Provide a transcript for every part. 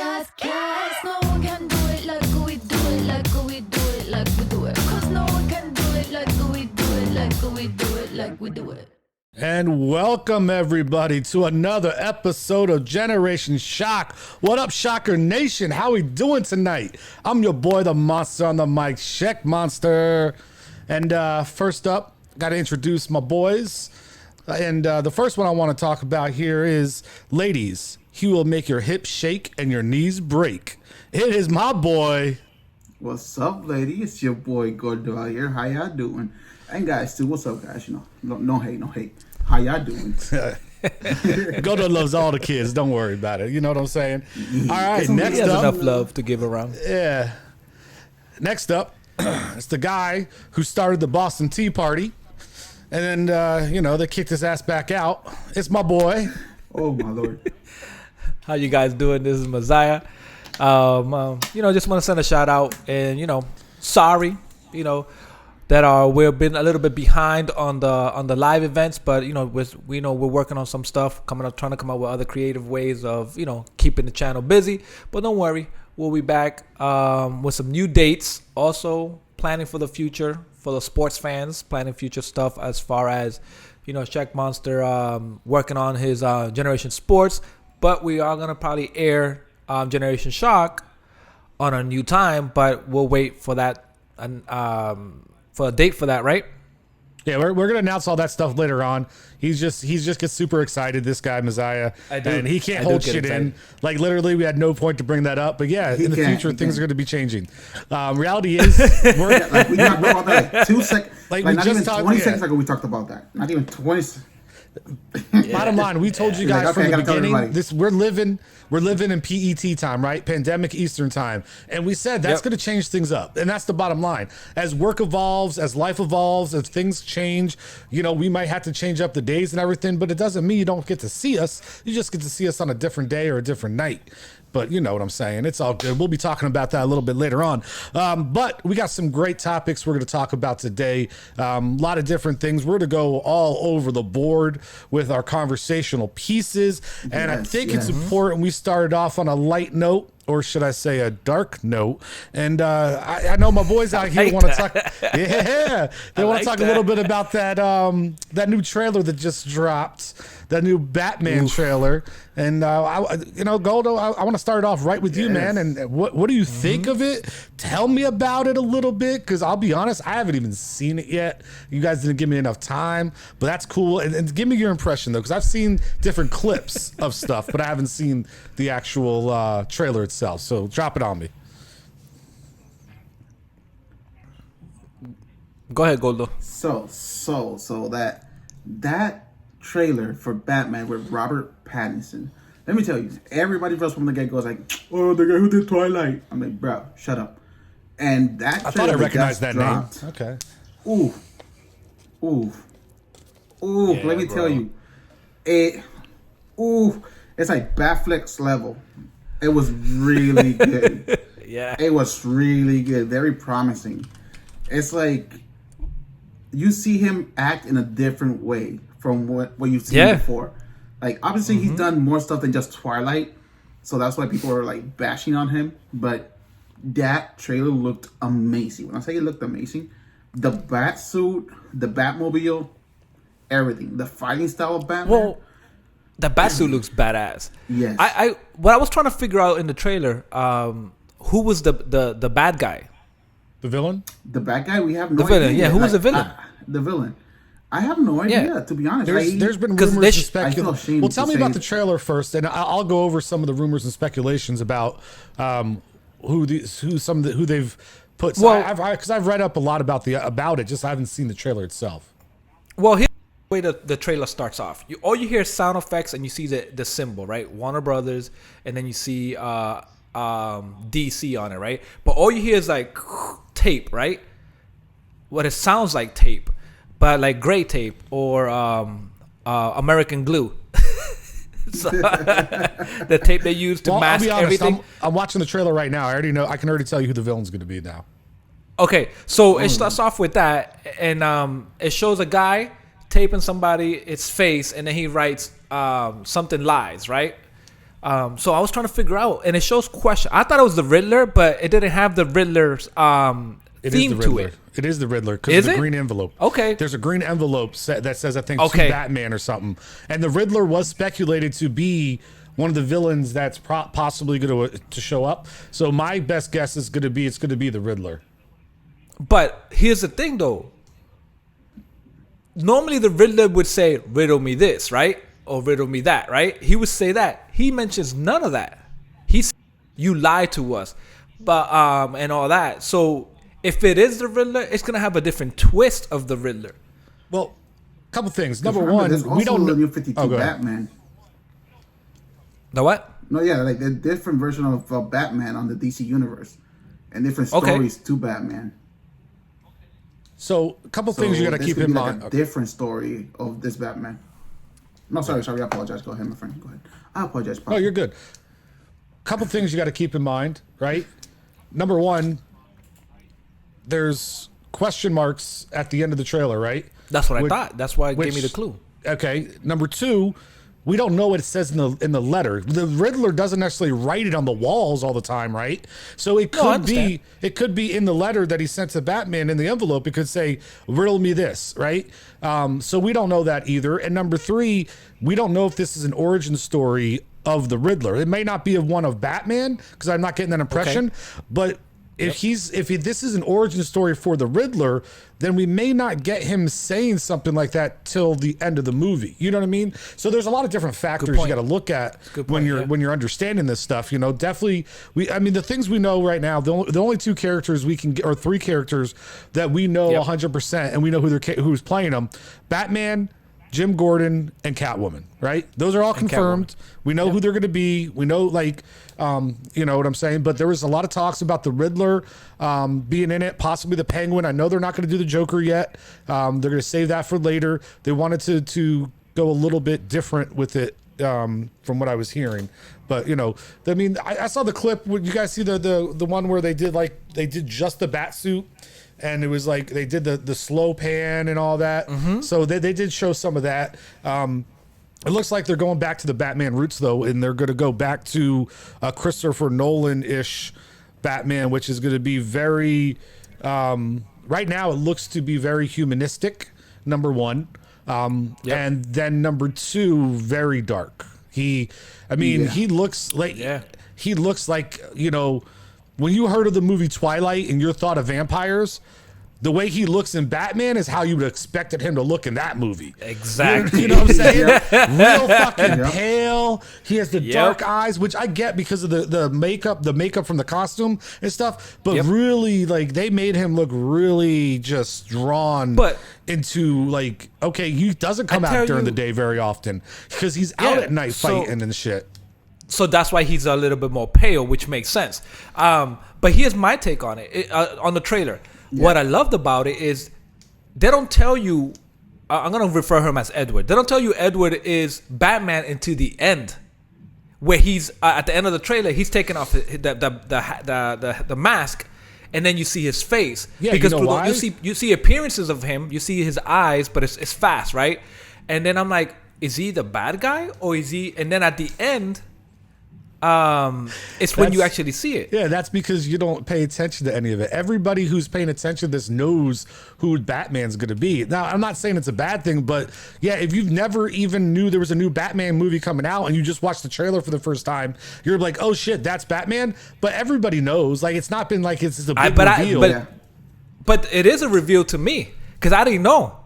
Cause no one can do it like we do it, like we do it, like we do it. Cause no one can do it like we do it, like we do it, like we do it. And welcome everybody to another episode of Generation Shock. What up, Shocker Nation? How we doing tonight? I'm your boy, the monster on the mic, Sheck Monster. And first up, got to introduce my boys. And the first one I want to talk about here is, ladies, he will make your hips shake and your knees break. It is my boy. What's up, lady? It's your boy Gordo out here. How y'all doing? And guys, too, what's up, guys? You know, no hate. How y'all doing? Gordo loves all the kids. Don't worry about it. You know what I'm saying? All right, next he has up. enough love to give around. Yeah. Next up, it's the guy who started the Boston Tea Party. And then, they kicked his ass back out. It's my boy. Oh, my Lord. How you guys doing? This is Messiah. Just want to send a shout out and, sorry, that we've been a little bit behind on the live events, but we're working on some stuff, trying to come up with other creative ways of keeping the channel busy. But don't worry, we'll be back with some new dates. Also planning for the future for the sports fans, planning future stuff as far as Sheck Monster working on his Generation Sports. But we are gonna probably air Generation Shock on a new time, but we'll wait for that for a date for that, right? Yeah, we're gonna announce all that stuff later on. He's just gets super excited. This guy Messiah, and he can't hold shit in. Like literally, we had no point to bring that up. But yeah, in the future, things are going to be changing. Reality is, we're we talked about that like 2 seconds. Like not even 20 seconds ago, we talked about that. Not even 20. Bottom line, we told you guys from the beginning. We're living in PET time, right? Pandemic Eastern time, and we said that's going to change things up, and that's the bottom line. As work evolves, as life evolves, as things change, we might have to change up the days and everything, but it doesn't mean you don't get to see us. You just get to see us on a different day or a different night. But you know what I'm saying. It's all good. We'll be talking about that a little bit later on. But we got some great topics we're going to talk about today. A lot of different things. We're going to go all over the board with our conversational pieces. And I think it's important we started off on a light note, or should I say a dark note. And I know my boys out here want to talk. Yeah, they want to talk a little bit about that new trailer that just dropped, that new Batman trailer. And Goldo, I want to start off right with you, man. And what do you think of it? Tell me about it a little bit, because I'll be honest, I haven't even seen it yet. You guys didn't give me enough time, but that's cool. And give me your impression though, because I've seen different clips of stuff, but I haven't seen the actual trailer itself. So drop it on me. Go ahead, Goldo. So that trailer for Batman with Robert Pattinson. Let me tell you, everybody from the get-go is like, "Oh, the guy who did Twilight." I'm like, bro, shut up. And that I thought I recognized that dropped, name. Okay. Ooh. Yeah, let me tell you, it's like Batfleck's level. It was really good. Yeah. It was really good. Very promising. It's like you see him act in a different way from what you've seen before. Like, obviously, he's done more stuff than just Twilight. So that's why people are, like, bashing on him. But that trailer looked amazing. When I say it looked amazing, the bat suit, the Batmobile, everything. The fighting style of Batman. Well, the Batsuit looks badass. Yes. What I was trying to figure out in the trailer, who was the bad guy? The villain? The bad guy, we have no idea. The villain, idea. Who was the villain? The villain. I have no idea, to be honest. There's been rumors and speculation. Well, tell me about the it. trailer first, and I'll go over some of the rumors and speculations about who they've put. Well, because I've read up a lot about it, just I haven't seen the trailer itself. Well, here's the way the trailer starts off. All you hear is sound effects, and you see the symbol, right? Warner Brothers, and then you see DC on it, right? But all you hear is like tape, right? What it sounds like tape, but like gray tape or American glue. So, the tape they use to mask everything. I'm watching the trailer right now. I can already tell you who the villain's going to be now. Okay, so it starts off with that, and it shows a guy taping somebody's face, and then he writes something lies, right? So I was trying to figure out, and it shows question. I thought it was the Riddler, but it didn't have the Riddler's theme to it. It is the Riddler because of the green envelope. Okay. There's a green envelope that says, I think, to Okay. Batman or something. And the Riddler was speculated to be one of the villains that's possibly going to show up. So my best guess is going to be it's going to be the Riddler. But here's the thing, though. Normally, the Riddler would say, riddle me this, right? Or riddle me that, right? He would say that. He mentions none of that. He said, you lied to us, but and all that. So if it is the Riddler, it's going to have a different twist of the Riddler. Well, a couple things. Number one, we don't know the New 52 Oh, Batman. The what? No, yeah, like a different version of Batman on the DC universe, and different stories to Batman. So a couple things you got to keep in mind. Like a different story of this Batman. No, sorry, I apologize. Go ahead, my friend. Go ahead. I apologize. Oh, you're good. Couple things you got to keep in mind, right? Number one, there's question marks at the end of the trailer, right? That's what I thought. That's why it gave me the clue. Okay. Number two, we don't know what it says in the letter. The Riddler doesn't necessarily write it on the walls all the time, right? So it could be in the letter that he sent to Batman in the envelope. It could say, riddle me this, right? So we don't know that either. And number three, we don't know if this is an origin story of the Riddler. It may not be one of Batman because I'm not getting that impression, but if this is an origin story for the Riddler, then we may not get him saying something like that till the end of the movie. You know what I mean? So there's a lot of different factors you got to look at when you're understanding this stuff. You know, definitely. The things we know right now, the only two characters we can get, or three characters that we know 100%, and we know who's playing them: Batman, Jim Gordon, and Catwoman, right? Those are all confirmed. We know who they're going to be. We know, you know what I'm saying? But there was a lot of talks about the Riddler being in it, possibly the Penguin. I know they're not going to do the Joker yet. They're going to save that for later. They wanted to go a little bit different with it from what I was hearing. But, you know, I saw the clip. Would you guys see the one where they did just the bat suit? And it was like they did the slow pan and all that. Mm-hmm. So they did show some of that. It looks like they're going back to the Batman roots, though, and they're going to go back to a Christopher Nolan-ish Batman, which is going to be very... right now, it looks to be very humanistic, number one. And then number two, very dark. He looks like... Yeah. He looks like, you know... When you heard of the movie Twilight and your thought of vampires, the way he looks in Batman is how you would expected him to look in that movie. Exactly. You know what I'm saying? Real fucking pale. He has the dark eyes, which I get because of the makeup from the costume and stuff. But really, like, they made him look really just drawn into, like, okay, he doesn't come out during the day very often because he's out at night fighting and shit. So that's why he's a little bit more pale, which makes sense. But here's my take on it, on the trailer. Yeah. What I loved about it is they don't tell you, I'm going to refer him as Edward. They don't tell you Edward is Batman until the end, where he's, at the end of the trailer, he's taking off the mask, and then you see his face. Yeah, because you see appearances of him, you see his eyes, but it's fast, right? And then I'm like, is he the bad guy, or is he? And then at the end... it's when you actually see it. Yeah, that's because you don't pay attention to any of it. Everybody who's paying attention to this knows who Batman's going to be. Now, I'm not saying it's a bad thing, but yeah, if you've never even knew there was a new Batman movie coming out and you just watched the trailer for the first time, you're like, oh shit, that's Batman. But everybody knows. Like, it's not been like it's a big reveal. But it is a reveal to me because I didn't know.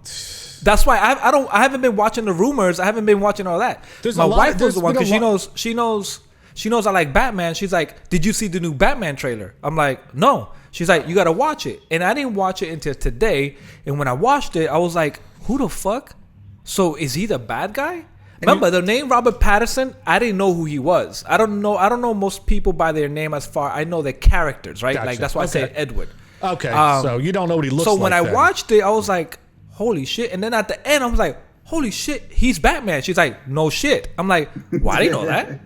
That's why I haven't been watching the rumors. I haven't been watching all that. My wife was the one because she knows I like Batman. She's like, did you see the new Batman trailer? I'm like, no. She's like, you got to watch it. And I didn't watch it until today. And when I watched it, I was like, who the fuck? So is he the bad guy? Remember, the name Robert Pattinson, I didn't know who he was. I don't know most people by their name as far. I know their characters, right? Gotcha. Like, that's why I say Edward. Okay, so you don't know what he looks like. So when I watched it, I was like, holy shit. And then at the end, I was like, holy shit, he's Batman. She's like, no shit. I'm like, well, I didn't know that.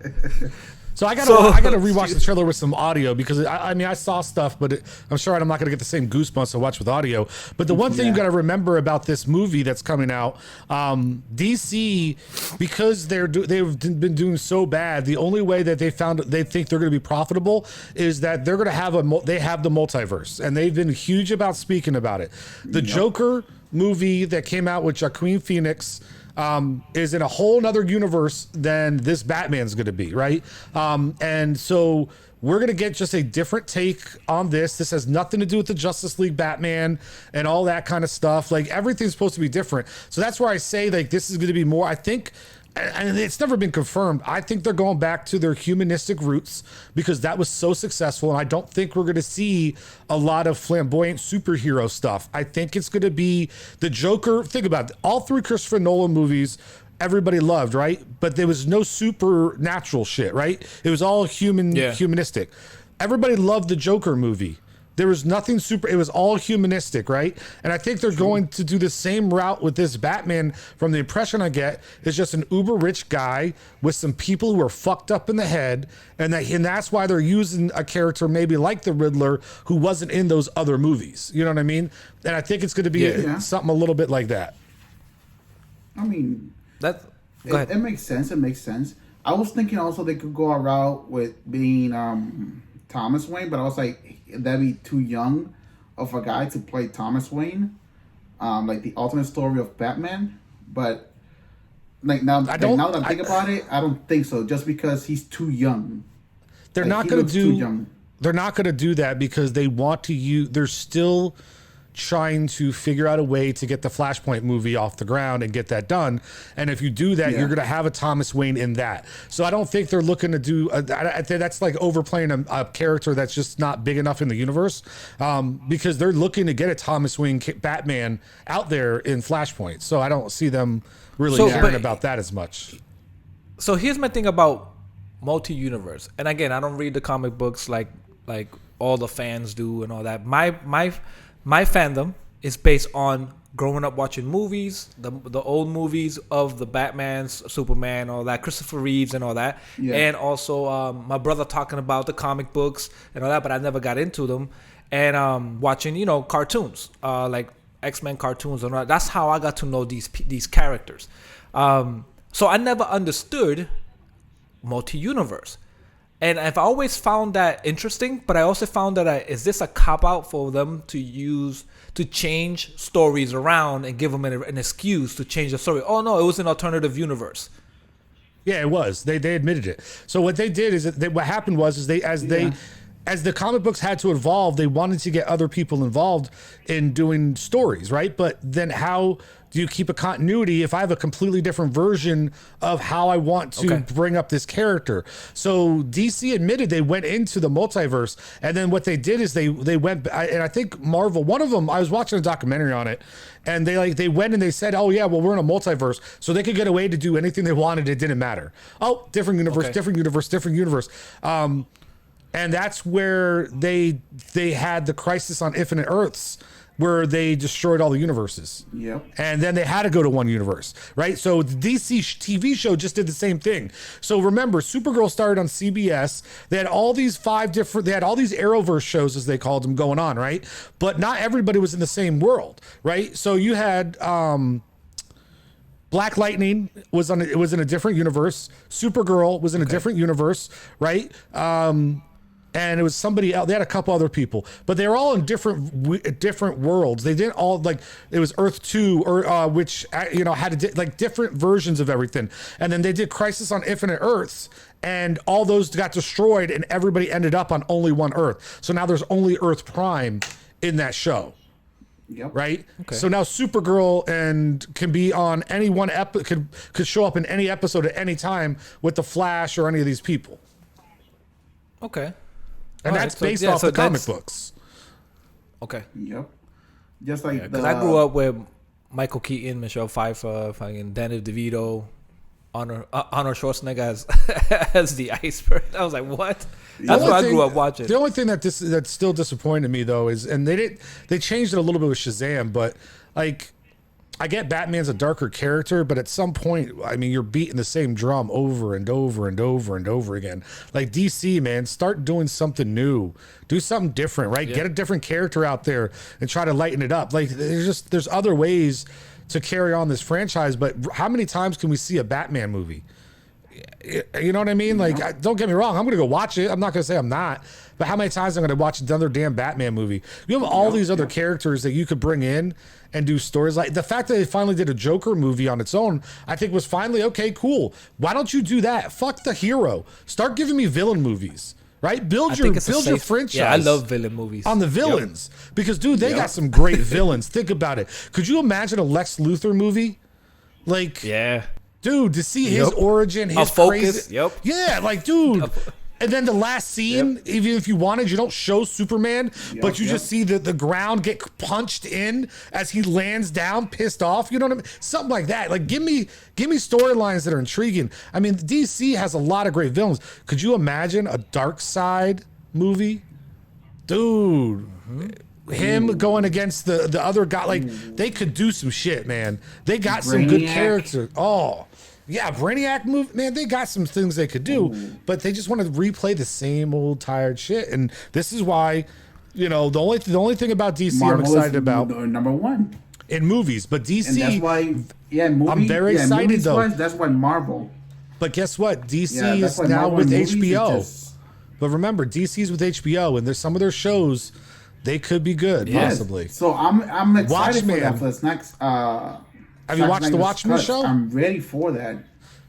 So I gotta rewatch the trailer with some audio because I mean I saw stuff, but I'm sure I'm not gonna get the same goosebumps to watch with audio. But the one thing you gotta remember about this movie that's coming out, DC, because they've been doing so bad, the only way that they think they're gonna be profitable is that they're gonna have they have the multiverse, and they've been huge about speaking about it. The Joker movie that came out with Joaquin Phoenix is in a whole nother universe than this Batman's going to be, right? And so we're going to get just a different take on this. This has nothing to do with the Justice League Batman and all that kind of stuff. Like, everything's supposed to be different. So that's where I say, like, this is going to be more, I think, and it's never been confirmed, I think they're going back to their humanistic roots because that was so successful. And I don't think we're going to see a lot of flamboyant superhero stuff. I think it's going to be the Joker. Think about it. All 3 Christopher Nolan movies, everybody loved, right? But there was no supernatural shit, right? It was all humanistic. Everybody loved the Joker movie. There was nothing super. It was all humanistic, right? And I think they're going to do the same route with this Batman. From the impression I get, is just an uber rich guy with some people who are fucked up in the head, and that's why they're using a character maybe like the Riddler who wasn't in those other movies. You know what I mean? And I think it's going to be something a little bit like that. I mean, it makes sense. It makes sense. I was thinking also they could go a route with being Thomas Wayne, but I was like, that'd be too young of a guy to play Thomas Wayne, like the ultimate story of Batman. But now that I think about it, I don't think so. Just because he's too young, they're not going to do. They're not going to do that because they want to use. They're still trying to figure out a way to get the Flashpoint movie off the ground and get that done. And if you do that, you're going to have a Thomas Wayne in that. So I don't think they're looking to do I think that's like overplaying a character that's just not big enough in the universe, because they're looking to get a Thomas Wayne Batman out there in Flashpoint. So I don't see them really caring about that as much. So here's my thing about multi-universe. And again, I don't read the comic books like all the fans do and all that. My fandom is based on growing up watching movies, the old movies of the Batmans, Superman, all that, Christopher Reeves and all that. Yeah. And also my brother talking about the comic books and all that, but I never got into them. And watching, cartoons, like X-Men cartoons and all that. That's how I got to know these characters. So I never understood multi-universe. And I've always found that interesting, but I also found that is this a cop-out for them to change stories around and give them an excuse to change the story? Oh, no, it was an alternative universe. Yeah, it was. They admitted it. So what they did is what happened was as the comic books had to evolve, they wanted to get other people involved in doing stories, right? But then how do you keep a continuity if I have a completely different version of how I want to bring up this character? So DC admitted they went into the multiverse, and then what they did is they went, and I think Marvel, one of them, I was watching a documentary on it, and they went and they said, oh yeah, well, we're in a multiverse, so they could get away to do anything they wanted. It didn't matter. Oh, different universe, different universe. And that's where they had the Crisis on Infinite Earths, where they destroyed all the universes. Yep. And then they had to go to one universe, right? So the DC TV show just did the same thing. So remember, Supergirl started on CBS. They had all these Arrowverse shows, as they called them, going on, right? But not everybody was in the same world, right? So you had Black Lightning was in a different universe. Supergirl was in a different universe, right? And it was somebody else. They had a couple other people, but they were all in different worlds. They didn't all it was Earth 2 or which had different versions of everything. And then they did Crisis on Infinite Earths, and all those got destroyed, and everybody ended up on only one Earth. So now there's only Earth Prime in that show. Yep. Right. Okay. So now Supergirl can be on any one could show up in any episode at any time with the Flash or any of these people. Okay. And that's based off the comic books. Okay. Yep. Just like because I grew up with Michael Keaton, Michelle Pfeiffer, fucking Danny DeVito, Arnold Schwarzenegger as the Iceberg. I was like, what? That's what I grew up watching. The only thing that still disappointed me though is, and they changed it a little bit with Shazam, but like I get Batman's a darker character, but at some point, I mean, you're beating the same drum over and over and over and over again. Like DC, man, start doing something new. Do something different, right? Yeah. Get a different character out there and try to lighten it up. Like, there's other ways to carry on this franchise, but how many times can we see a Batman movie? You know what I mean? Like, don't get me wrong. I'm going to go watch it. I'm not going to say I'm not. But how many times am I going to watch another damn Batman movie? You have all these other characters that you could bring in and do stories. Like the fact that they finally did a Joker movie on its own, I think was finally, okay, cool. Why don't you do that? Fuck the hero. Start giving me villain movies. Right? Build your franchise. Yeah, I love villain movies. On the villains. Because, dude, they got some great villains. Think about it. Could you imagine a Lex Luthor movie? Like, yeah. Dude, to see his origin, his focus. crazy. Yeah, like, dude. And then the last scene, even if you wanted, you don't show Superman, but you just see the ground get punched in as he lands down, pissed off. You know what I mean? Something like that. Like, give me storylines that are intriguing. I mean, DC has a lot of great villains. Could you imagine a Dark Side movie? Dude. Him going against the other guy. Like, they could do some shit, man. They got some good characters. Oh. Yeah, Brainiac movie, man, they got some things they could do, but they just want to replay the same old tired shit. And this is why, you know, the only thing about DC Marvel I'm excited about number one in movies, but DC, and that's why, I'm very excited though. That's why Marvel. But guess what? DC is now with HBO. But remember, DC's with HBO, and there's some of their shows they could be good, possibly. So I'm excited for that for this next. Have you watched the Watchmen show? I'm ready for that.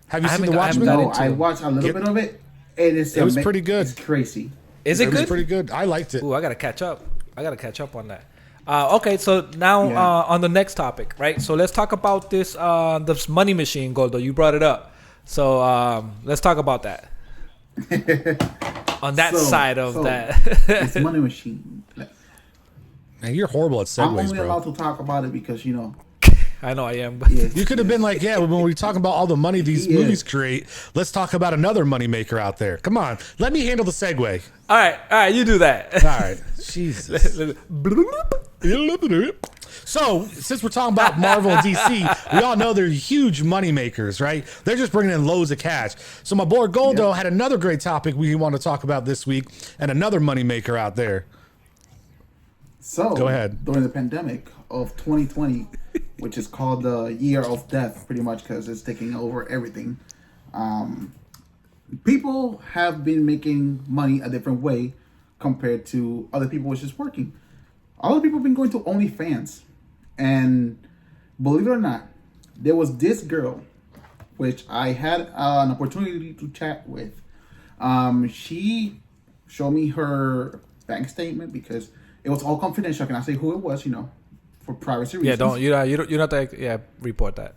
Have you seen the Watchmen? No, I watched a little bit of it. It was pretty good. It's crazy. Is it good? It was pretty good. I liked it. Ooh, I gotta catch up. On that. Okay, so now on the next topic, right? So let's talk about this money machine, Goldo. You brought it up. So let's talk about that. On that side of that. This money machine. Man, you're horrible at segues, I'm only bro. allowed to talk about it because, you know. I know I am. But you could have been like, yeah, when we talk about all the money these movies create, let's talk about another money maker out there. Come on, let me handle the segue. All right, you do that. All right, Jesus. So, since we're talking about Marvel and DC, we all know they're huge money makers, right? They're just bringing in loads of cash. So my boy Goldo had another great topic we want to talk about this week, and another money maker out there. So, go ahead. During the pandemic of 2020, which is called the year of death, pretty much because it's taking over everything, people have been making money a different way compared to other people, which is working. Other people have been going to OnlyFans. And believe it or not, there was this girl, which I had an opportunity to chat with. She showed me her bank statement because it was all confidential. I cannot say who it was, you know, for privacy reasons. Yeah, you don't have to report that.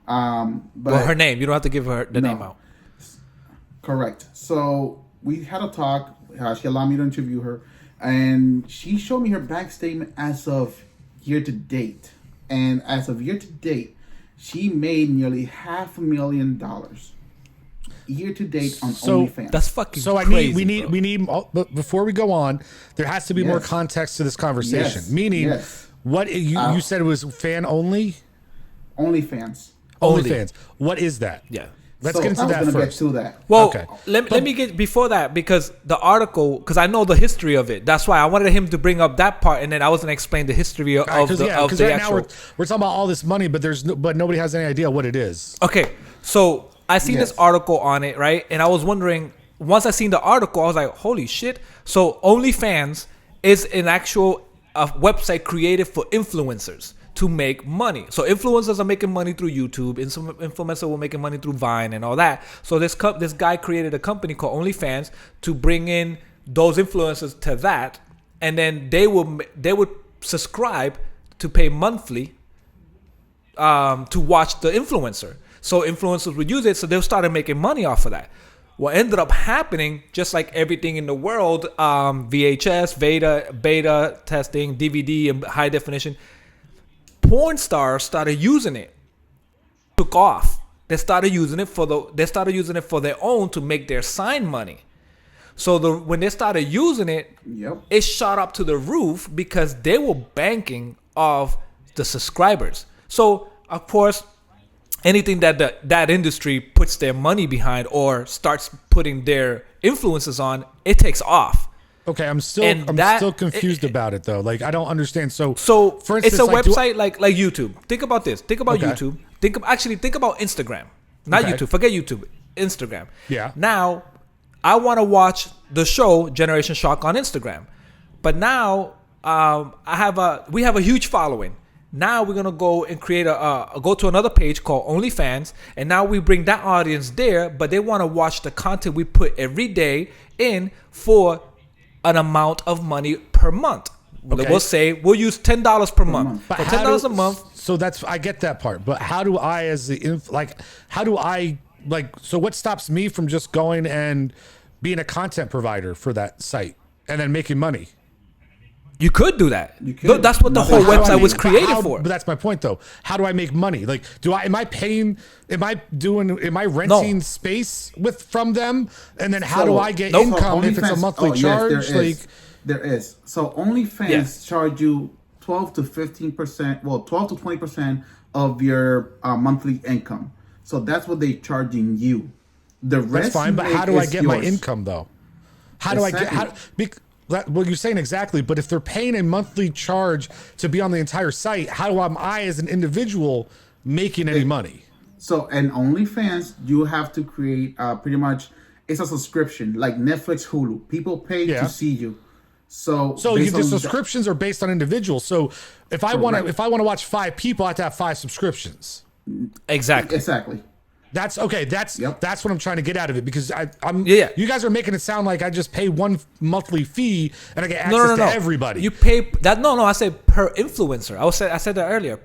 But her name, you don't have to give her the name out. Correct. So we had a talk. She allowed me to interview her, and she showed me her bank statement as of year to date. And as of year to date, she made nearly $500,000 year to date on OnlyFans. That's fucking so crazy. We need. But before we go on, there has to be more context to this conversation. Meaning, what you said it was fan only. OnlyFans. OnlyFans. What is that? Yeah. Let's get into that first. Well, okay. let me get before that, because the article, because I know the history of it. That's why I wanted him to bring up that part, and then I was going to explain the history of the right actual. Now we're talking about all this money, but but nobody has any idea what it is. Okay, so I seen this article on it, right? And I was wondering, once I seen the article, I was like, holy shit. So OnlyFans is an actual website created for influencers to make money. So influencers are making money through YouTube, and some influencers were making money through Vine and all that. So this guy created a company called OnlyFans to bring in those influencers to that, and then they would subscribe to pay monthly to watch the influencer. So influencers would use it, so they started making money off of that. What ended up happening, just like everything in the world, VHS, beta testing, DVD, and high definition, porn stars started using it. Took off. They started using it for their own to make their sign money. So when they started using it, it shot up to the roof because they were banking off the subscribers. So of course, anything that that industry puts their money behind or starts putting their influences on, it takes off. Okay, I'm still confused about it though. Like I don't understand. So for instance, it's a website like YouTube. Think about this. Think about YouTube. Think about Instagram. Not YouTube. Forget YouTube. Instagram. Yeah. Now, I want to watch the show Generation Shock on Instagram, but now we have a huge following. Now we're gonna go and create go to another page called OnlyFans, and now we bring that audience there, but they want to watch the content we put every day in for an amount of money per month. Okay. We'll say we'll use $10 per month. For $10 a month. So I get that part, but how do I so what stops me from just going and being a content provider for that site and then making money? You could do that. That's what the whole website was created for. But that's my point, though. How do I make money? Like, am I renting space from them? And then how do I get income if it's a monthly charge? Yes, there is. So OnlyFans charge you 12 to 15%, 12 to 20% of your monthly income. So that's what they're charging you. The rest that's fine, but how do I get my income, though? How do exactly. I get... Well, you're saying exactly, but if they're paying a monthly charge to be on the entire site, how am I as an individual making any money? So in OnlyFans, you have to create pretty much, it's a subscription like Netflix, Hulu. People pay to see you. So the subscriptions are based on individuals. So if I want to watch 5 people, I have to have 5 subscriptions. Exactly. That's okay. That's what I'm trying to get out of it, because you guys are making it sound like I just pay one monthly fee and I get access to everybody. You pay that. No, I said per influencer. I said that earlier.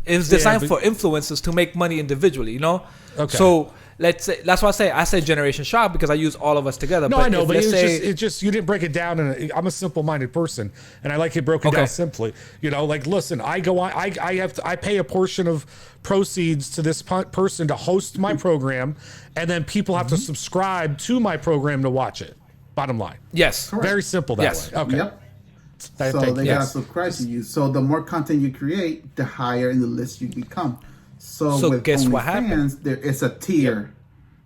It's designed for influencers to make money individually. You know. Okay. So let's say that's why I say Generation Shock, because I use all of us together. No, but I know, but it's just you didn't break it down. And I'm a simple-minded person, and I like it broken down simply. You know, like listen, I pay a portion of proceeds to this person to host my program, and then people have to subscribe to my program to watch it. Bottom line. Yes. Correct. Very simple that way. Okay. Yep. So they gotta subscribe to you. So the more content you create, the higher in the list you become. So with guess what happens? There is a tier.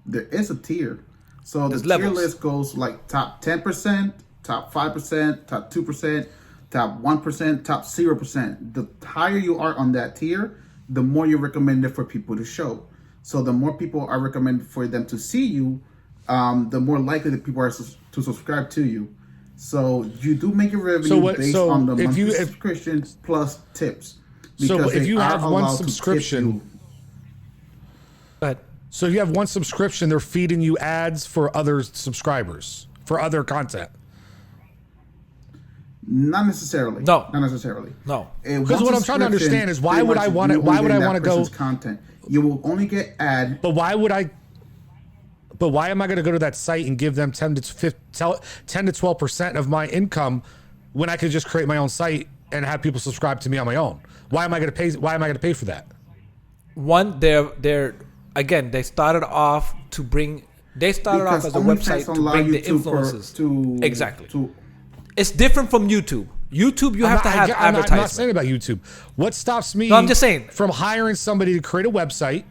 There is a tier. So the tier list goes like top 10%, top 5%, top 2%, top 1%, top 0%. The higher you are on that tier, the more you're recommended for people to show. So the more people are recommended for them to see you, the more likely that people are to subscribe to you. So you do make your revenue based on the monthly subscriptions plus tips. So if you have one subscription, so if you have one subscription, they're feeding you ads for other subscribers, for other content. Not necessarily. No. Not necessarily. No. Because what I'm trying to understand is why would I want to go content? You will only get ad. But why am I going to go to that site and give them 10 to 12% of my income when I could just create my own site and have people subscribe to me on my own? Why am I going to pay? Why am I going to pay for that? One, they started off as a website to bring the influences. Exactly. It's different from YouTube. YouTube, you have to have advertising. I'm not saying about YouTube. What stops me? No, I'm just saying from hiring somebody to create a website,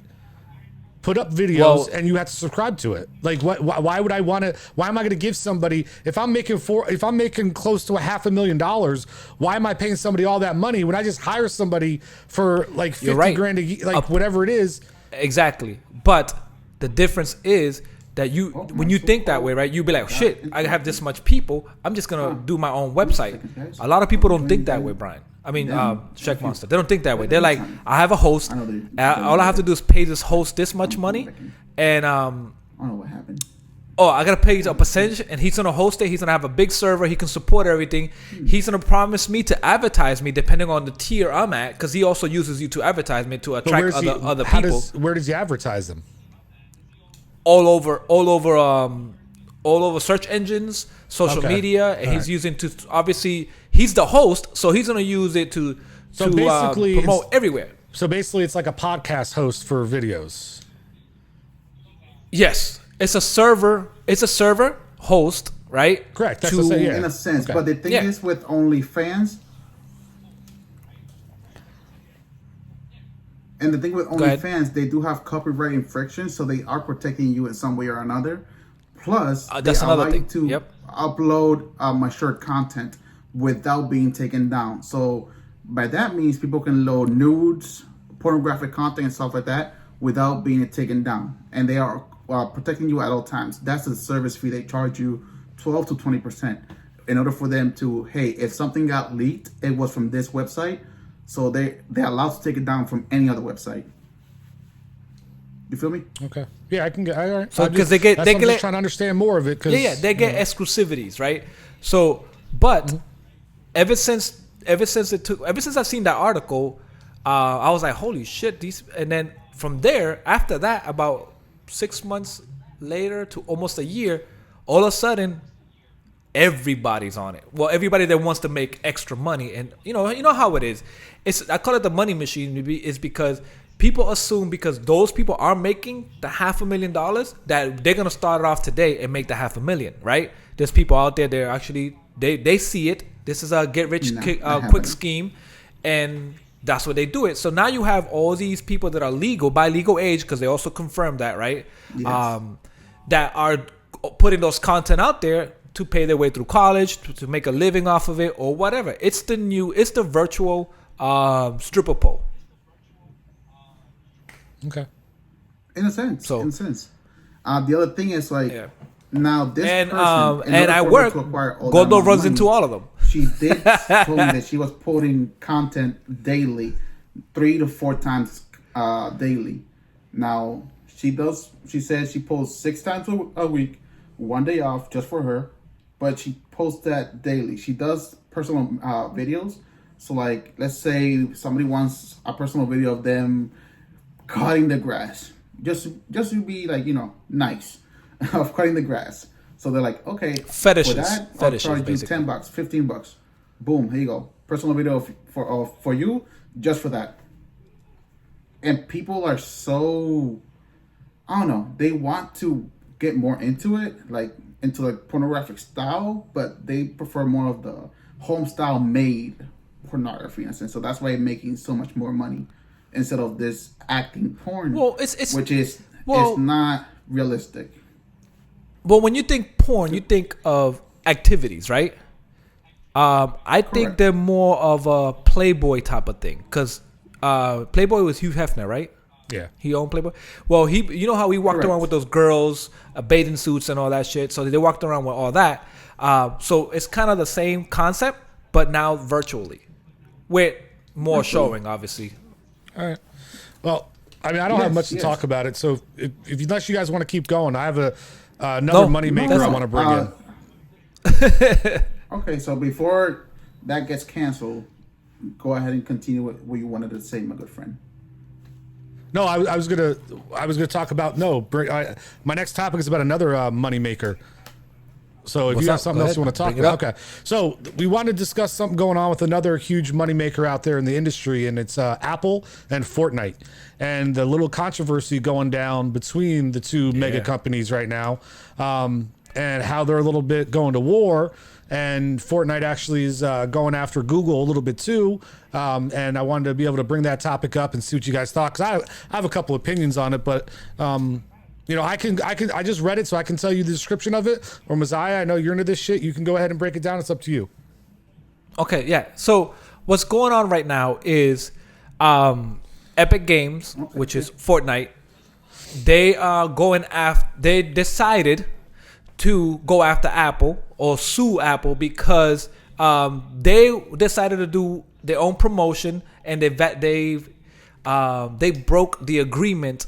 put up videos, and you have to subscribe to it. Like, why would I want to? Why am I going to give somebody if I'm making close to $500,000? Why am I paying somebody all that money when I just hire somebody for like 50 grand a year, whatever it is? Exactly. But the difference is that when you think that way, right? You be like, shit, I have this much people. I'm just gonna do my own website. A lot of people don't think that way, Brian. I mean, Check Monster. They don't think that way. They're like, I have a host. All I have to do is pay this host this much money, and I don't know what happened. Oh, I gotta pay a percentage, and he's gonna host it. He's gonna have a big server. He can support everything. He's gonna promise me to advertise me depending on the tier I'm at, because he also uses you to advertise me to attract other people. Where does he advertise them? All over search engines, social media, and he's using to obviously he's the host, so he's gonna use it to promote everywhere. So basically, it's like a podcast host for videos. Yes, it's a server. It's a server host, right? Correct. That's in a sense, but the thing is with OnlyFans. And the thing with OnlyFans, they do have copyright infractions, so they are protecting you in some way or another. Plus, that's they another allow thing. you to upload mature content without being taken down. So by that means, people can load nudes, pornographic content, and stuff like that without being taken down. And they are protecting you at all times. That's the service fee. They charge you 12 to 20% in order for them to, hey, if something got leaked, it was from this website. So they're allowed to take it down from any other website. You feel me? Okay. Yeah, I can get. All right. So because they get just trying to understand more of it. Cause, they get exclusivities, right? So, but ever since I've seen that article, I was like, holy shit! And then from there, after that, about 6 months later to almost a year, all of a sudden, everybody's on it. Well, everybody that wants to make extra money, and you know how it is. I call it the money machine. Is because people assume because those people are making the $500,000 that they're gonna start it off today and make the $500,000, right? There's people out there. They're actually they see it. This is a get rich quick scheme, and that's what they do it. So now you have all these people that are legal by legal age because they also confirmed that, right? Yes. That are putting those content out there to pay their way through college, to make a living off of it or whatever. It's the virtual stripper pole. Okay. In a sense. The other thing is now this and person, and I work. Goldo runs into all of them. She did told me that she was posting content daily, 3 to 4 times daily. Now she says she posts 6 times a week, 1 day off just for her, but she posts that daily. She does personal videos. So like, let's say somebody wants a personal video of them cutting the grass, just to be like, nice, of cutting the grass. So they're like, okay, fetishes. For that, I'll charge you $10, $15. Boom, here you go. Personal video for you, just for that. And people are so, I don't know, they want to get more into it, like into like pornographic style, but they prefer more of the home style made pornography in a sense. So that's why they're making so much more money instead of this acting porn, which is not realistic. Well, when you think porn, you think of activities, right? I think they're more of a Playboy type of thing because Playboy was Hugh Hefner, right? Yeah, he owned Playboy. Well, you know how he walked around with those girls, bathing suits and all that shit. So they walked around with all that. So it's kind of the same concept, but now virtually, with more showing, obviously. All right. Well, I mean, I don't have much to talk about it. So unless you guys want to keep going, I have another money maker I want to bring in. Okay, so before that gets canceled, go ahead and continue with what you wanted to say, my good friend. No, I was gonna talk about my next topic is about another money maker. So if you have something else you want to talk about, okay. So we want to discuss something going on with another huge moneymaker out there in the industry, and it's Apple and Fortnite, and the little controversy going down between the two mega companies right now, and how they're a little bit going to war, and Fortnite actually is going after Google a little bit too, and I wanted to be able to bring that topic up and see what you guys thought, because I have a couple opinions on it, but. I just read it, so I can tell you the description of it. Or Messiah, I know you're into this shit. You can go ahead and break it down. It's up to you. Okay, yeah. So what's going on right now is Epic Games, which is Fortnite, they are going after. They decided to go after Apple or sue Apple because they decided to do their own promotion and they broke the agreement.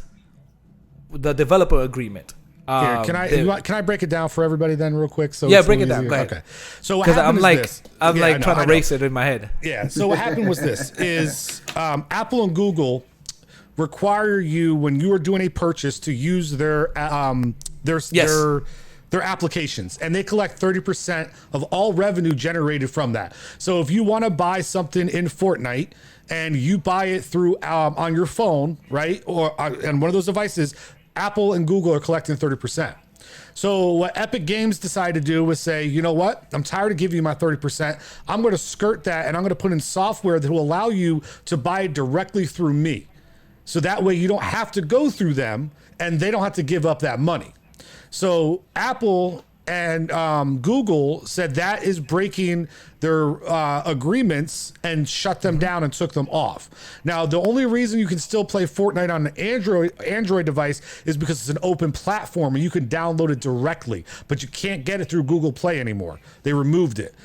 The developer agreement. Can I break it down for everybody then real quick? So break it down. Go ahead. Okay. So what happened I'm trying to erase it in my head. Yeah. So what happened was this: is Apple and Google require you when you are doing a purchase to use their applications, and they collect 30% of all revenue generated from that. So if you want to buy something in Fortnite and you buy it through on your phone, right, or on one of those devices, Apple and Google are collecting 30%. So what Epic Games decided to do was say, you know what? I'm tired of giving you my 30%. I'm going to skirt that, and I'm going to put in software that will allow you to buy it directly through me. So that way you don't have to go through them and they don't have to give up that money. So Apple and Google said that is breaking their agreements and shut them down and took them off. Now, the only reason you can still play Fortnite on an Android device is because it's an open platform and you can download it directly, but you can't get it through Google Play anymore. They removed it.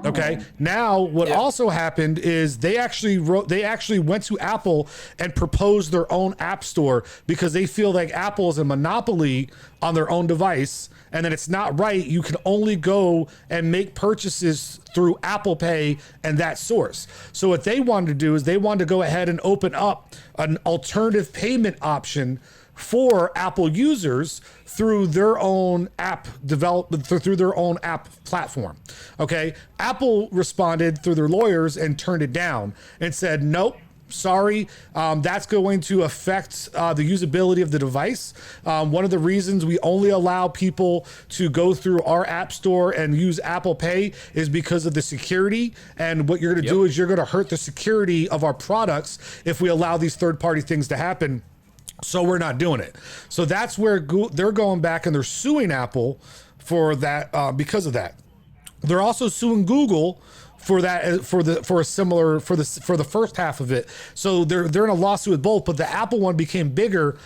Okay. Now, what also happened is they actually went to Apple and proposed their own app store because they feel like Apple is a monopoly on their own device, and that it's not right. You can only go and make purchases through Apple Pay and that source. So what they wanted to do is they wanted to go ahead and open up an alternative payment option for Apple users through their own app development, through their own app platform. Okay. Apple responded through their lawyers and turned it down and said, nope, sorry, that's going to affect the usability of the device. One of the reasons we only allow people to go through our app store and use Apple Pay is because of the security. And what you're going to do is you're going to hurt the security of our products if we allow these third-party things to happen. So we're not doing it. So that's where they're going back and they're suing Apple for that because of that. They're also suing Google for that for the first half of it. So they're in a lawsuit with both, but the Apple one became bigger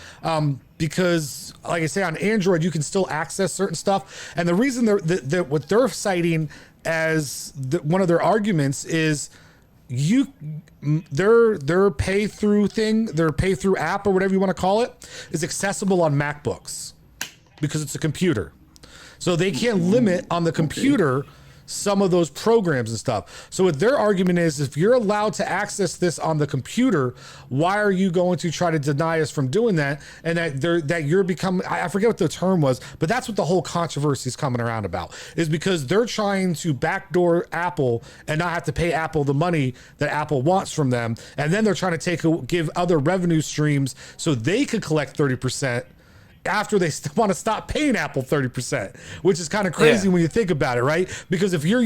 because, like I say, on Android you can still access certain stuff. And the reason what they're citing as one of their arguments is their pay through thing, their pay through app or whatever you want to call it, is accessible on MacBooks because it's a computer. So they can't limit on the computer some of those programs and stuff. So what their argument is, if you're allowed to access this on the computer, why are you going to try to deny us from doing that? And that you're becoming, I forget what the term was, but that's what the whole controversy is coming around about, is because they're trying to backdoor Apple and not have to pay Apple the money that Apple wants from them. And then they're trying to give other revenue streams so they could collect 30% after they want to stop paying Apple 30%, which is kind of crazy when you think about it, right? Because if you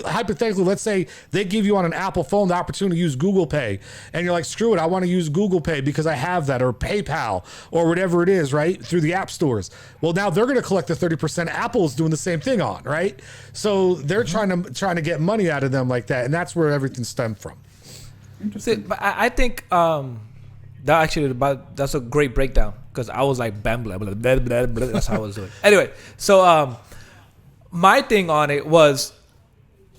hypothetically, let's say they give you on an Apple phone the opportunity to use Google Pay, and you're like, screw it, I want to use Google Pay because I have that, or PayPal, or whatever it is, right? Through the app stores. Well, now they're going to collect the 30%. Apple's doing the same thing on, right? So they're trying to get money out of them like that, and that's where everything stemmed from. Interesting. But I think that's a great breakdown. Because I was like, bam, blah, blah, blah, blah, blah. That's how I was doing. Anyway, so my thing on it was,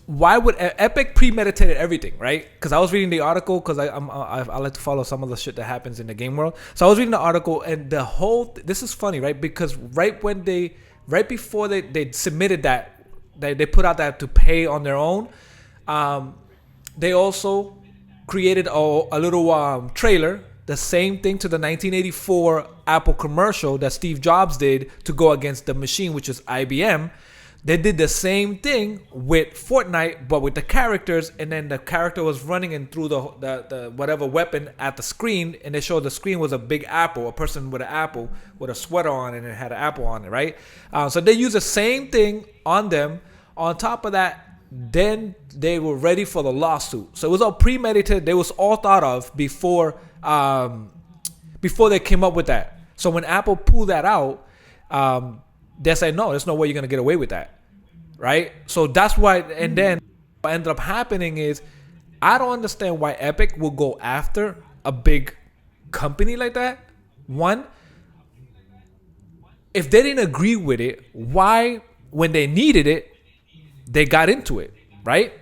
why would Epic premeditated everything, right? Because I was reading the article, because I like to follow some of the shit that happens in the game world. So I was reading the article, and the whole this is funny, right? Because right before they submitted that, they put out that to pay on their own, they also created a little trailer. The same thing to the 1984 Apple commercial that Steve Jobs did to go against the machine, which is IBM. They did the same thing with Fortnite, but with the characters, and then the character was running and threw the whatever weapon at the screen, and they showed the screen was a big apple, a person with an apple with a sweater on, and it had an apple on it, right? So they used the same thing on them. On top of that, then they were ready for the lawsuit. So it was all premeditated. They was all thought of before they came up with that. So when Apple pulled that out, they said, no, there's no way you're going to get away with that. Right? So that's why, and then what ended up happening is, I don't understand why Epic will go after a big company like that. One, if they didn't agree with it, why, when they needed it, they got into it, right?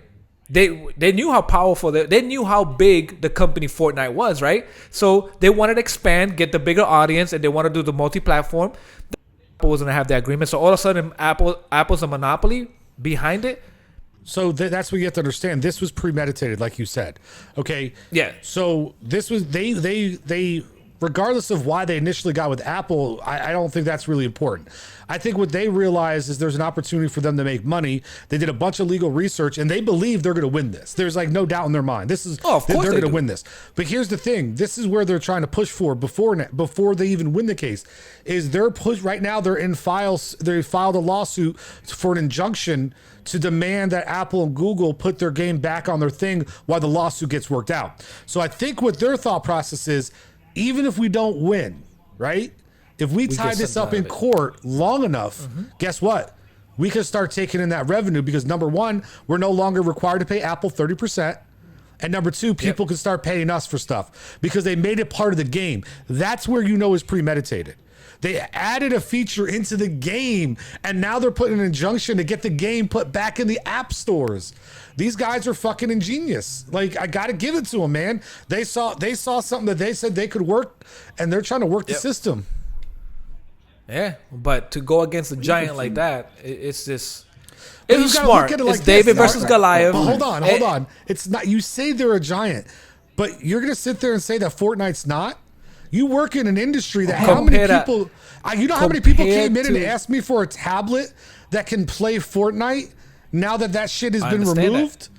They knew how powerful, they knew how big the company Fortnite was, right? So they wanted to expand, get the bigger audience, and they want to do the multi-platform. Apple was going to have that agreement. So all of a sudden, Apple's a monopoly behind it. So that's what you have to understand. This was premeditated, like you said. Okay. Yeah. So this was they regardless of why they initially got with Apple, I don't think that's really important. I think what they realized is there's an opportunity for them to make money. They did a bunch of legal research and they believe they're going to win this. There's like no doubt in their mind. This is of course they're going to win this. But here's the thing. This is where they're trying to push for before they even win the case. Is they're push right now they're in files. They filed a lawsuit for an injunction to demand that Apple and Google put their game back on their thing while the lawsuit gets worked out. So I think what their thought process is, even if we don't win, right? If we tie this up in court long enough, guess what? We can start taking in that revenue because number one, we're no longer required to pay Apple 30%. And number two, people can start paying us for stuff because they made it part of the game. That's where you know it's premeditated. They added a feature into the game and now they're putting an injunction to get the game put back in the app stores. These guys are fucking ingenious. Like, I got to give it to them, man. They saw something that they said they could work and they're trying to work the system. Yeah, but to go against a giant like that, it's just... It's smart. It it's David versus Goliath. But hold on. It's not. You say they're a giant, but you're going to sit there and say that Fortnite's not? You work in an industry that how many people... you know how many people came in and asked me for a tablet that can play Fortnite now that shit has been removed?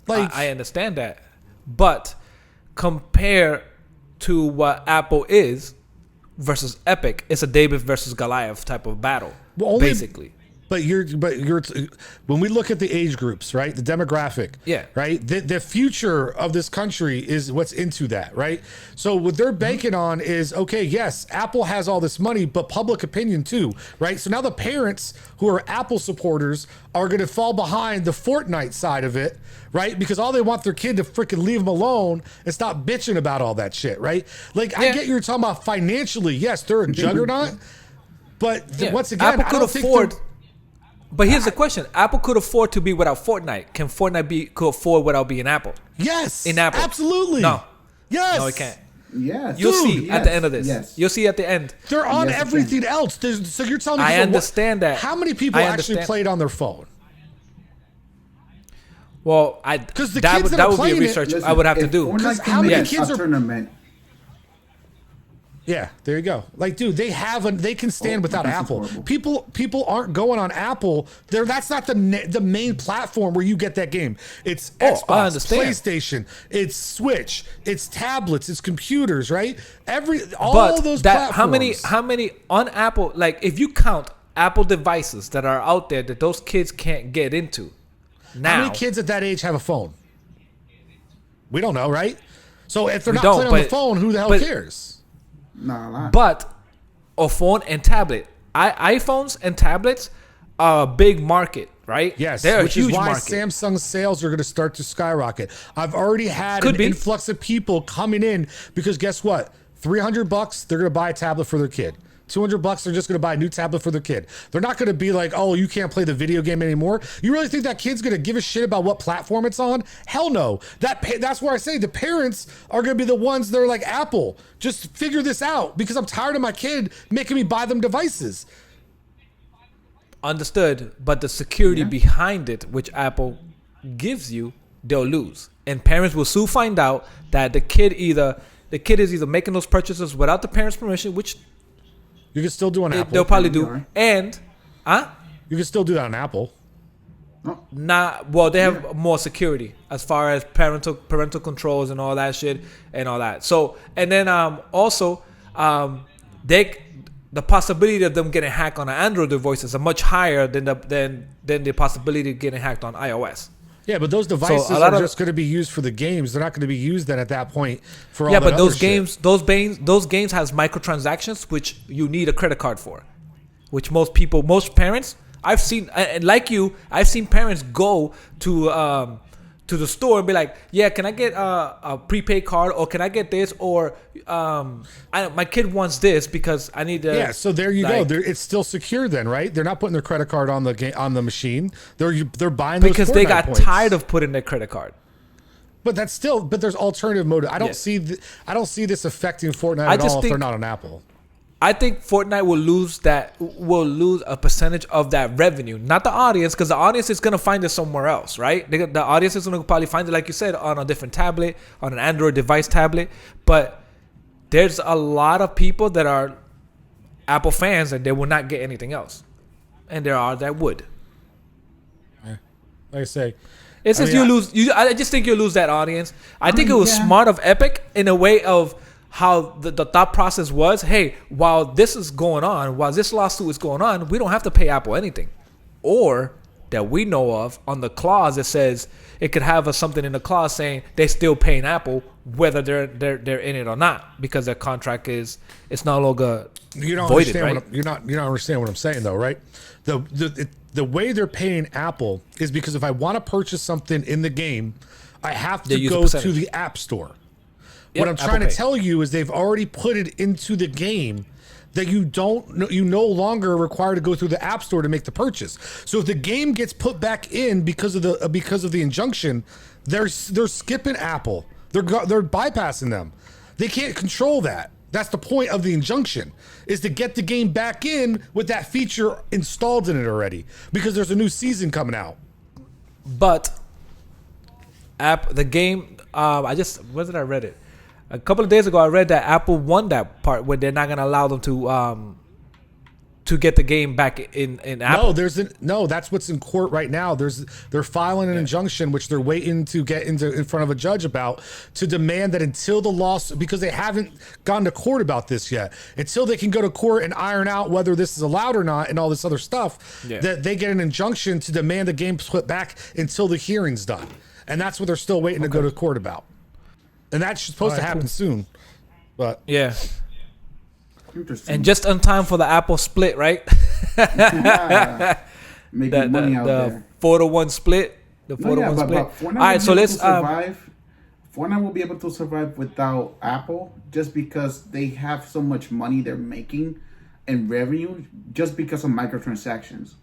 I understand that. But compare to what Apple is versus Epic, it's a David versus Goliath type of battle, basically. But you're when we look at the age groups, right? The demographic, right? The future of this country is what's into that, right? So what they're banking on is, okay, yes, Apple has all this money, but public opinion too, right? So now the parents who are Apple supporters are going to fall behind the Fortnite side of it, right? Because all they want their kid to freaking leave them alone and stop bitching about all that shit, right? Like, I get you're talking about financially. Yes, they're a juggernaut, but once again, Apple could afford. But here's the question: Apple could afford to be without Fortnite. Can Fortnite could afford without being Apple? Yes, in Apple, absolutely. No, yes, no, it can't. Yes, You'll see at the end of this. Yes. You'll see at the end. They're on everything else. So you're telling me? I understand that. How many people actually played on their phone? Well, because that would be a research I would have to do. Because how many kids are tournament? Yeah, there you go. Like, dude, they can stand without Apple. Horrible. People aren't going on Apple. That's not the main platform where you get that game. It's Xbox, PlayStation, it's Switch, it's tablets, it's computers, right? All those platforms. How many on Apple? Like, if you count Apple devices that are out there that those kids can't get into, now how many kids at that age have a phone? We don't know, right? So if they're not playing on the phone, who the hell cares? But a phone and tablet, iPhones and tablets are a big market, right? Yes, they're which a huge is why market. Samsung's sales are going to start to skyrocket. I've already had an influx of people coming in because guess what? $300, they're going to buy a tablet for their kid. $200, they're just going to buy a new tablet for their kid. They're not going to be like, oh, you can't play the video game anymore. You really think that kid's going to give a shit about what platform it's on? Hell no. That's where I say the parents are going to be the ones that are like, Apple, just figure this out because I'm tired of my kid making me buy them devices. Understood, but the security behind it, which Apple gives you, they'll lose. And parents will soon find out that the kid is either making those purchases without the parents' permission, which you can still do on Apple. They'll probably do. And, you can still do that on Apple. They have more security as far as parental controls and all that shit and all that. So, and then also, the possibility of them getting hacked on an Android devices are much higher than the possibility of getting hacked on iOS. Yeah, but those devices are just going to be used for the games. They're not going to be used then at that point for all that other those shit. games, those games has microtransactions, which you need a credit card for, which most parents, I've seen, and like you, I've seen parents go to the store and be like, yeah, can I get a prepaid card, or can I get this, or my kid wants this because I need to. Yeah, so there you go. It's still secure then, right? They're not putting their credit card on the machine. They're buying those because they got points. tired of putting their credit card. But there's alternative mode. I don't see this affecting Fortnite at all if they're not on Apple. I think Fortnite will lose a percentage of that revenue, not the audience, because the audience is gonna find it somewhere else, right? The audience is gonna probably find it, like you said, on a different tablet, on an Android device tablet. But there's a lot of people that are Apple fans and they will not get anything else, and there are that would. Like I say, it's just I just think you lose that audience. I think it was smart of Epic in a way of how the thought process was. Hey, while this is going on, while this lawsuit is going on, we don't have to pay Apple anything, or that we know of on the clause that says it could have something in the clause saying they still paying Apple whether they're in it or not, because their contract it's no longer voided, right? You don't understand what I'm saying though, right? The way they're paying Apple is because if I want to purchase something in the game, I have to go to the App Store. What I'm trying to tell you is they've already put it into the game that you no longer are required to go through the App Store to make the purchase. So if the game gets put back in because of the injunction, they're skipping Apple. They're bypassing them. They can't control that. That's the point of the injunction, is to get the game back in with that feature installed in it already, because there's a new season coming out. But the game, where did I read it? A couple of days ago, I read that Apple won that part where they're not going to allow them to get the game back in Apple. No, that's what's in court right now. They're filing an injunction, which they're waiting to get in front of a judge about, to demand that until the lawsuit, because they haven't gone to court about this yet, until they can go to court and iron out whether this is allowed or not and all this other stuff, that they get an injunction to demand the game put back until the hearing's done. And that's what they're still waiting to go to court about. And that's supposed to happen soon. But interesting. And just on time for the Apple split, right? Making money out there. 4-1 split. The 4-1 split. But all right, so let's Fortnite will be able to survive without Apple, just because they have so much money they're making in revenue just because of microtransactions.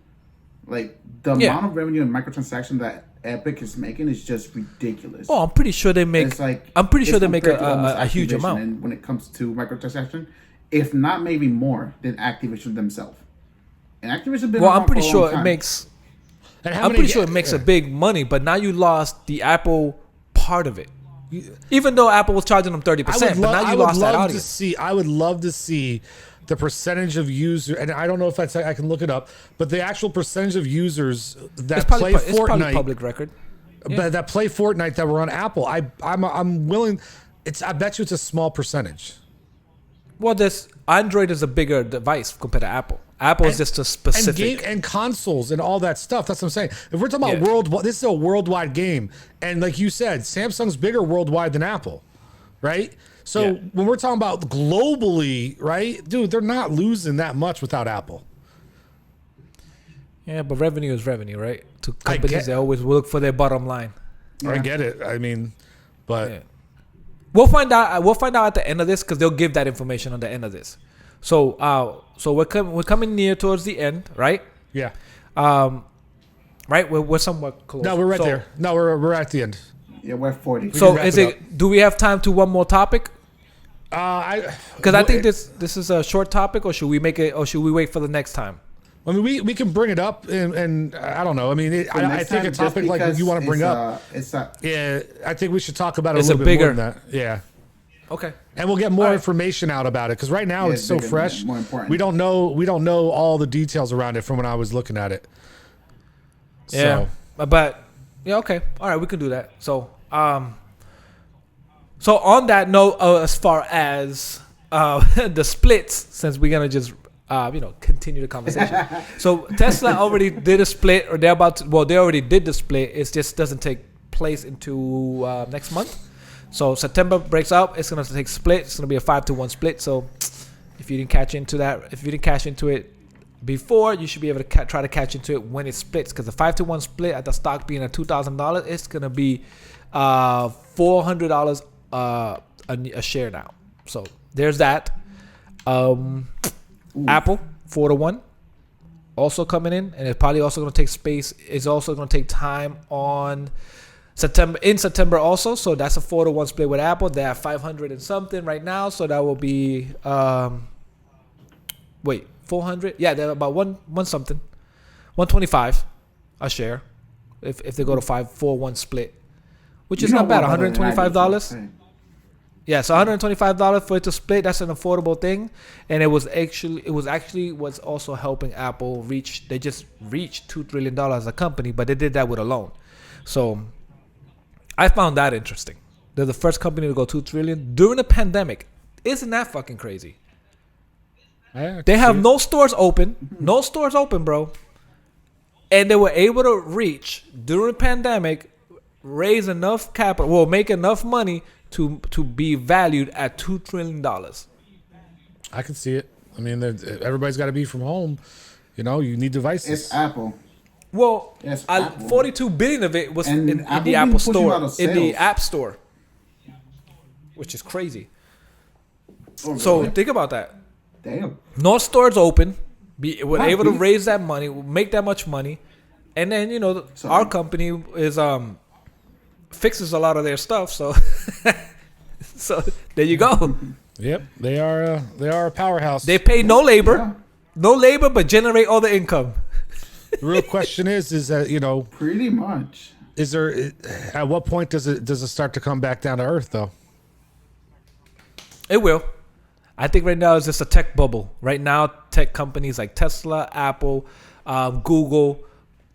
Like the amount of revenue and microtransactions that Epic is making is just ridiculous. Oh, I'm pretty sure they make. I'm pretty sure they make a huge amount. And when it comes to microtransaction, if not maybe more than Activision themselves. And Activision been I'm pretty sure it makes. I'm pretty sure it makes a big money, but now you lost the Apple part of it. Even though Apple was charging them 30%, but now you lost that audience. I would love to see the percentage of users, and I don't know if I can look it up, but the actual percentage of users that play Fortnite, it's probably public record, but that play Fortnite that were on Apple, I'm willing. I bet you it's a small percentage. Well, Android is a bigger device compared to Apple. Apple is just a specific and consoles and all that stuff. That's what I'm saying. If we're talking about worldwide, this is a worldwide game, and like you said, Samsung's bigger worldwide than Apple, right? So when we're talking about globally, right, dude, they're not losing that much without Apple. Yeah, but revenue is revenue, right? To companies, they always look for their bottom line. Yeah. I get it. I mean, but we'll find out. We'll find out at the end of this, because they'll give that information on the end of this. So, we're coming near towards the end, right? Yeah. Right. We're somewhat close. No, we're right there. No, we're at the end. Yeah, we're 40. So do we have time to one more topic? Because I think this is a short topic, or should we make it, or should we wait for the next time? I mean, we can bring it up, and I don't know. I mean, I think a topic like you want to bring up. I think we should talk about it a little bit more than that. Yeah. Okay. And we'll get more information out about it, because right now it's so fresh. More important. We don't know all the details around it from when I was looking at it. Yeah. But yeah, okay. All right, we can do that. So, so on that note, as far as the splits, since we're gonna just continue the conversation. So Tesla already did a split, or they're about to. Well, they already did the split. It just doesn't take place into next month. So September breaks up. It's gonna take split. It's gonna be a 5-1 split. So if you didn't catch into it before, you should be able to try to catch into it when it splits, because the 5-1 split at the stock being at $2,000, it's gonna be $400 a share now. So there's that. Apple 4-1 also coming in, and it's probably also gonna take space. It's also gonna take time on September also. So that's a 4-1 split with Apple. They're at 500 and something right now. So that will be 400. Yeah, they're about one something, 125 a share if they go to 4-1 split, which is not bad. $125. Yeah, so $125 for it to split. That's an affordable thing, and it was actually what's also helping Apple reach. They just reached $2 trillion as a company, but they did that with a loan. So I found that interesting. They're the first company to go $2 trillion during the pandemic. Isn't that fucking crazy? They have no stores open, bro, and they were able to reach during the pandemic, raise enough capital, well, make enough money to be valued at $2 trillion. I can see it. I mean, everybody's got to be from home. You know, you need devices. It's Apple. Well, Apple. 42 billion of it was in the Apple Store, in the App Store, which is crazy. Oh, So really? think about that. Damn. No stores open. We're able to raise that money, make that much money, and then our company is fixes a lot of their stuff. So so there you go. Yep, they are a powerhouse. They pay no labor, but generate all the income. The real question is that Pretty much. is there at what point does it start to come back down to earth though? It will. I think right now it's just a tech bubble. Right now, tech companies like Tesla, Apple, Google,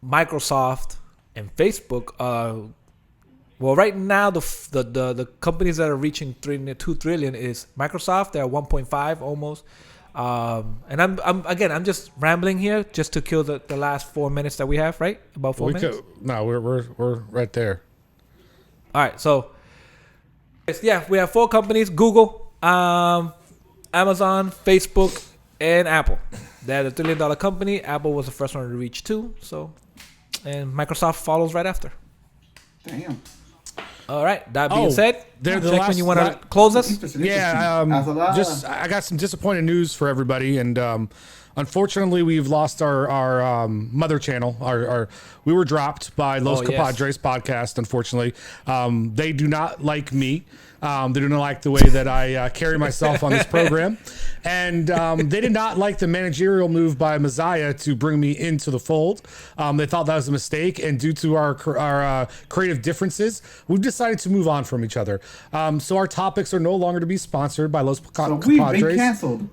Microsoft, and Facebook. Well, right now the companies that are reaching 2 trillion is Microsoft. They're at 1.5 almost. And I'm just rambling here just to kill the last 4 minutes that we have. Right, about 4 minutes. We're right there. All right, so yeah, we have 4 companies: Google, Amazon, Facebook, and Apple. They're the $1 trillion company. Apple was the first one to reach 2. So, and Microsoft follows right after. Damn. All right. That being said, they're the last. You want to close us? Yeah. I got some disappointing news for everybody, and unfortunately, we've lost our mother channel. We were dropped by Los Compadres podcast. Unfortunately, they do not like me. They do not like the way that I carry myself on this program, and they did not like the managerial move by Messiah to bring me into the fold. They thought that was a mistake, and due to our creative differences, we've decided to move on from each other. So our topics are no longer to be sponsored by Los Compadres. We've been canceled.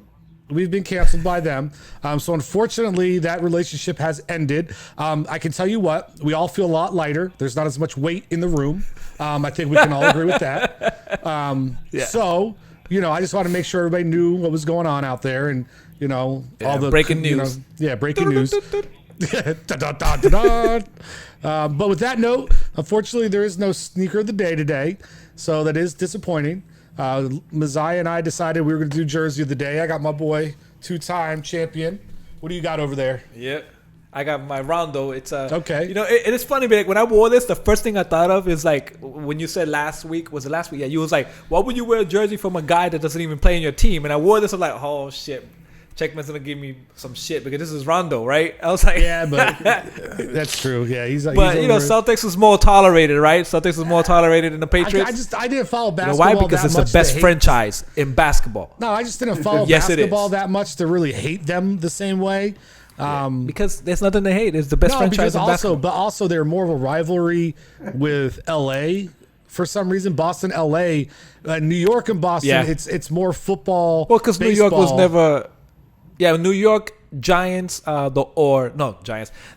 We've been canceled by them. So unfortunately, that relationship has ended. I can tell you what, we all feel a lot lighter. There's not as much weight in the room. I think we can all agree with that. So, I just want to make sure everybody knew what was going on out there, and all the breaking news. Breaking news. But with that note, unfortunately, there is no sneaker of the day today, so that is disappointing. Messiah and I decided we were going to do Jersey of the Day. I got my boy, 2-time champion. What do you got over there? Yep. I got my Rondo. It's okay. It is funny, but when I wore this, the first thing I thought of is like when you said last week. Was it last week? Yeah, you was like, why would you wear a jersey from a guy that doesn't even play in your team? And I wore this. I'm like, oh shit, Checkman's gonna give me some shit because this is Rondo, right? I was like, yeah, but that's true. Yeah, he's. But Celtics is more tolerated, right? Celtics is more tolerated than the Patriots. I didn't follow basketball. Why? Because it's the best franchise in basketball. No, I just didn't follow basketball that much to really hate them the same way. Because there's nothing to hate. It's the best franchise in basketball. But also they're more of a rivalry with LA for some reason. Boston, LA, New York, and Boston. Yeah. It's more football. Well, because New York was never. Yeah, New York Giants,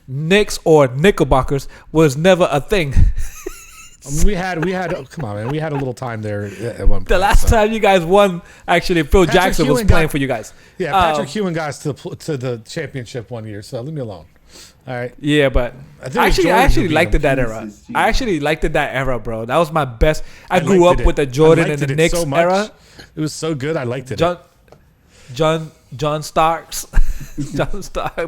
Knicks or Knickerbockers was never a thing. We had. Come on, man. We had a little time there at one point. The last time you guys won, actually, Phil Jackson was playing for you guys. Yeah, Patrick Ewing got us to the championship one year. So leave me alone. All right. Yeah, but I actually liked that era. I actually liked that era, bro. That was my best. I grew up with the Jordan and the Knicks era. It was so good. I liked it. John Starks,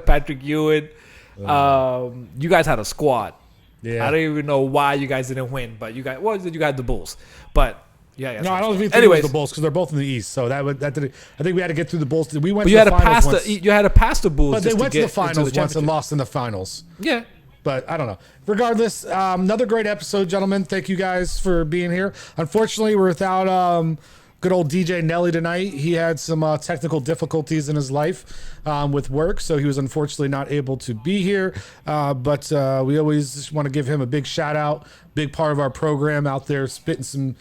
Patrick Ewing. You guys had a squad. Yeah. I don't even know why you guys didn't win, but you guys had the Bulls. But yeah. No, I don't even think it was the Bulls because they're both in the East. So that did. I think we had to get through the Bulls. We went. But you had to pass the Bulls. But they went to the finals once and lost in the finals. Yeah. But I don't know. Regardless, another great episode, gentlemen. Thank you guys for being here. Unfortunately, we're without good old DJ Nelly tonight. He had some technical difficulties in his life with work, so he was unfortunately not able to be here. But we always just want to give him a big shout out. Big part of our program out there, spitting some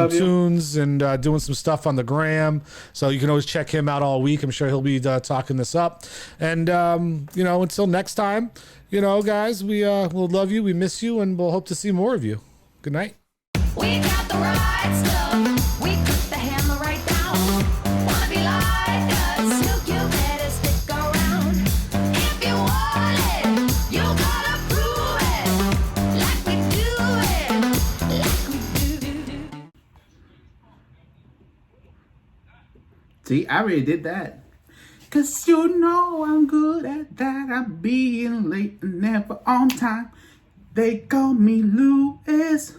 tunes and doing some stuff on the gram. So you can always check him out all week. I'm sure he'll be talking this up. And until next time, guys, we will love you. We miss you, and we'll hope to see more of you. Good night. We got the right stuff. We put the hammer right down. Wanna be like us? You better stick around. If you want it, you gotta prove it. Like we do it. Like we do. See, I already did that. 'Cause I'm good at that. I'm being late and never on time. They call me Louis.